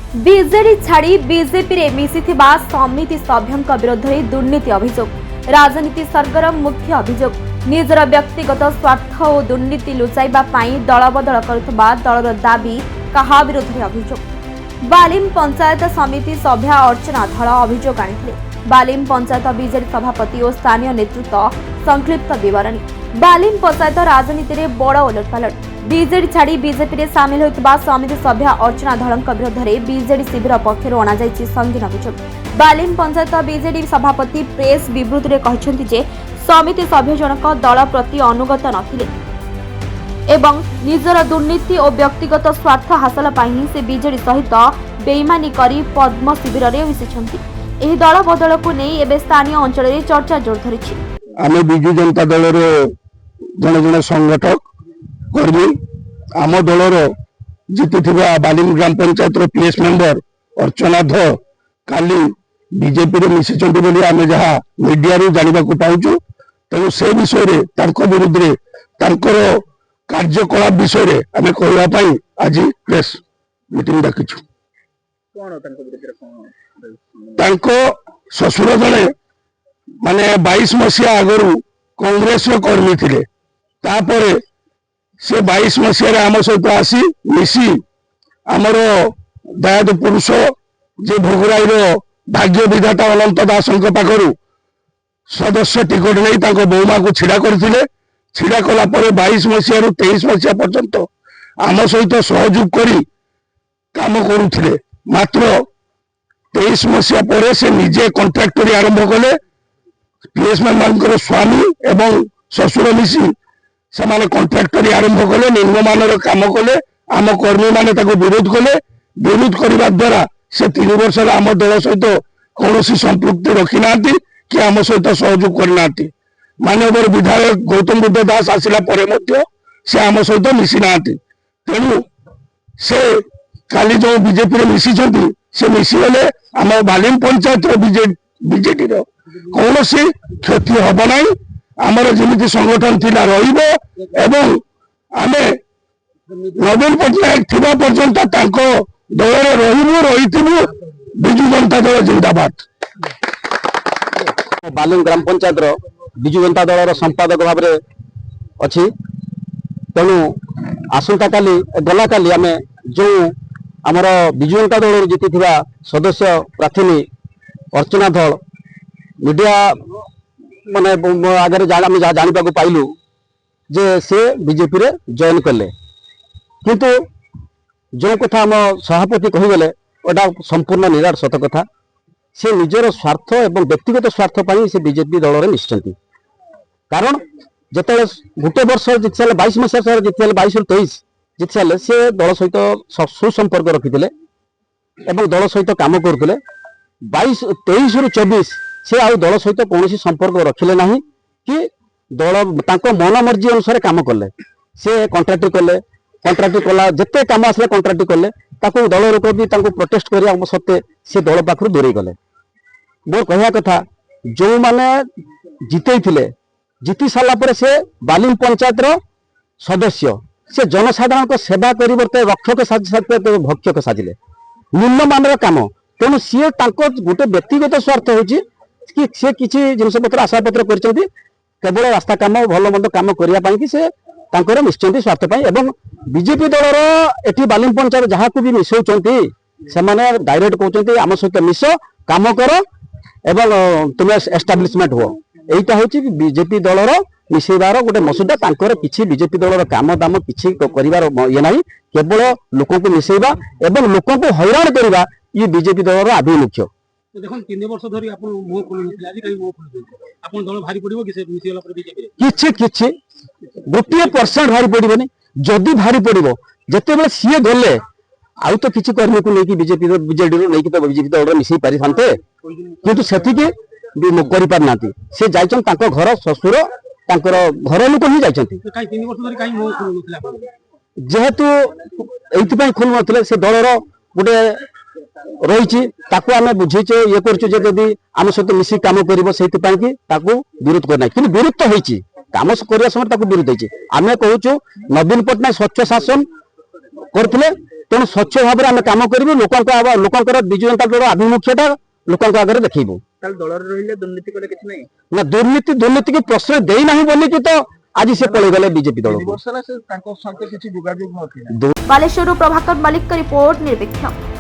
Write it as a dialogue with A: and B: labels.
A: BJD ଛାଡ଼ି ବିଜେପିରେ ମିଶିଥିବା ସମିତି ସଭ୍ୟଙ୍କ ବିରୋଧରେ ଦୁର୍ନୀତି ଅଭିଯୋଗ। ରାଜନୀତି ସରଗରମ ମୁଖ୍ୟ ଅଭିଯୋଗ। ନିଜର ବ୍ୟକ୍ତିଗତ ସ୍ୱାର୍ଥ ଓ ଦୁର୍ନୀତି ଲୁଚାଇବା ପାଇଁ ଦଳବଦଳ କରୁଥିବା ଦଳର ଦାବି କାହା ବିରୋଧରେ ଅଭିଯୋଗ। ବାଲିମ ପଞ୍ଚାୟତ ସମିତି ସଭ୍ୟା ଅର୍ଚ୍ଚନା ଧଳ ଅଭିଯୋଗ ଆଣିଥିଲେ। ବାଲିମ ପଞ୍ଚାୟତ ବିଜେଡି ସଭାପତି ଓ ସ୍ଥାନୀୟ ନେତୃତ୍ୱ ସଂକ୍ଷିପ୍ତ ବିବରଣୀ। ବାଲିମ ପଞ୍ଚାୟତ ରାଜନୀତିରେ ବଡ଼ ଓଲଟପାଲଟ। ବିଜେଡି ଛାଡ଼ି ବିଜେପିରେ ସାମିଲ ହୋଇଥିବା ସମିତି ସଭ୍ୟା ଅର୍ଚ୍ଚନା ଧଳଙ୍କ ବିରୋଧରେ ବିଜେଡି ଶିବିର ପକ୍ଷରୁ ଅଣାଯାଇଛି ସଙ୍ଗୀନ ଅଭିଯୋଗ। ବାଲିମ ପଞ୍ଚାୟତ ବିଜେଡି ସଭାପତି ପ୍ରେସ୍ ବିବୃତ୍ତିରେ କହିଛନ୍ତି ଯେ ସମିତି ସଭ୍ୟ ଜଣକ ଦଳ ପ୍ରତି ଅନୁଗତ ନଥିଲେ ଏବଂ ନିଜର ଦୁର୍ନୀତି ଓ ବ୍ୟକ୍ତିଗତ ସ୍ୱାର୍ଥ ହାସଲ ପାଇଁ ହିଁ ସେ ବିଜେଡି ସହିତ ବେଇମାନି କରି ପଦ୍ମ ଶିବିରରେ ମିଶିଛନ୍ତି। ଏହି ଦଳ ବଦଳକୁ ନେଇ ଏବେ ସ୍ଥାନୀୟ ଅଞ୍ଚଳରେ ଚର୍ଚ୍ଚା ଜୋର ଧରିଛି।
B: ଆମେ ବିଜୁ ଜନତା ଦଳର ଜଣେ ଜଣେ ସଂଗଠକ କର୍ମୀ आम दलर जीतिथिबा बालिम ग्राम पंचायत पीएस मेंबर अर्चना ध काली बीजेपी रे मिसिचंती बोली आमे जहा मीडिया रे जानिबा को पाउछु। तेणु से विषय रे तांको विरुद्ध रे तांकर कार्यकलाप विषय रे आमे कहवा पई आज प्रेस मीटिंग डाकिछु।
C: कोन तांको विरुद्ध रे कोन
B: तांको ससुर जने माने 22 मसिया आगरु कांग्रेस रो कर्मी थिले। तापरे से 22 मसीह आम सहित आसी मिसी आमर दयाद पुरुष जे भोगराई भाग्य विधाता अनंत दास पाखर सदस्य टिकट नहीं बौमा को छिड़ा करथिले। छिड़ा कला 22 मसीह रु 23 मसीह पर्यंत आम सहित सहयोग करी काम करुथिले। मात्र 23 मसीह पर से निजे कॉन्ट्रैक्टरी आरंभ कले। पीएसमैन मान स्वामी एवं ससुर मिसी से कॉन्ट्रैक्टरी आरंभ कले। निम्नमान काम कले। आम कर्मी माने विरोध कले। विरोध करने द्वारा से 3 वर्ष आम दल सहित कौन संपृक्ति रखी ना कि आम सहित सहयोग करना। माननीय विधायक गौतम बुद्ध दास आसला से आम सहित मिसी ना। तेणु से काली जो बीजेपी मिसी से मिसीगले आम बालिम पंचायत बीजेडी कौन क्षति हम ना। आमर जमी संगठन थिला रहिबो एवं आमे नवीन पटनायक थिबा पर्यंत तांको दल रहिबो रहिथिबो। बिजु जनता दल जिंदाबाद।
C: बालिम ग्राम पंचायत बिजु जनता दल संपादक भाव में अच्छी। तेणु आसंता काली गला काली आमे जो आमर बिजु जनता दल जीति सदस्य प्रार्थी अर्चना धल मीडिया माने आगे जाना पाइलु जे से बीजेपी रे जॉइन कले। किंतु जो कथा आम सभापति कहीगले ओटा संपूर्ण निराट सत कथा। से निजर स्वार्थ एवं व्यक्तिगत स्वार्थ पर से बीजेपी दल में मिशिचंती। कारण जिते गोटे वर्ष जीति 22 मसीह जीति 22 रु 23 जीति से दल सहित सुसंपर्क रखिते दल सहित काम करते। 23 रु 24 से आउ दल सहित कौन संपर्क रखिले ना कि दल मन मर्जी अनुसार काम कले। से कॉन्ट्रैक्ट कले। कॉन्ट्रैक्ट कला जिते काम आसला कॉन्ट्रैक्ट कले। दल लोक भी प्रोटेस्ट करिया सत्ते से दल पाखर दूरे गले। मोर कहया कथा जो माने जीते जीति सारा से बालिम पंचायत सदस्य से जनसाधारण को सेवा परिवर्ते रक्षक भक्षक साजिले निम्नमान काम। तेणु सी गोटे व्यक्तिगत स्वार्थ हो कि से किसी जिनस पत्र आशा पत्र कर केवल रास्ता काम भल मंद काम करने कि से निश्चित स्वार्थ एवं बीजेपी दलर एटी बालिम पंचायत जहाँ को भी मिसौंट से डायरेक्ट कहते आम सहित मिस काम कर एवं तुम एस्टाब्लिशमेंट हो। यहीटा हूँ बीजेपी दलर मिसेबार गोटे मसुदा। किसी बीजेपी दलर काम दाम किसी कर ये ना केवल लोक मिसेबा एवं लोक हैरान करवा ये बीजेपी दलर आभिमुख्य।
D: देखो 3 वर्ष धरी आपण मुह खोलुनथिले आज काई मुह खोलुनथिले आपण दल भारी पड़िबो कि से मिसी वाला पर बीजेपी
C: किछि गोटे परसेंट भारी पड़िबोनी। जदि भारी पड़िबो जते बेले सीए गले आउ तो किछि कर्मी को लेकी बीजेपी बीजेडी रो लेकी तो बीजेपी दल मिसी पारि थानते। किंतु सेठी के करि पार नाती। से जाइछन तांको घर ससुर तांकर घर लोक ही जाइछंती।
D: काई 3 वर्ष धरी काई मुह खोलुनथिले आपण
C: जेहेतु एथि पय खोलु नथिले से दलर गोटे रही आम बुझे ये करी आम सहित मिसिक कम कर विरोध करना कि विरोध तो होती कम करने समय विरोध होती। आम कहूँ नवीन पट्टनायक स्वच्छ शासन करते तेणु स्वच्छ भाव में आम कम करूँ लोकर विजु जनता दल आभिमुख्यता लोक आगे देखू ना दुर्नीति की प्रश्रय देना बोलिकी तो आज से पलि गले बीजेपी दल
A: बालेश्वर प्रभाकर मलिक का रिपोर्ट निरपेक्ष।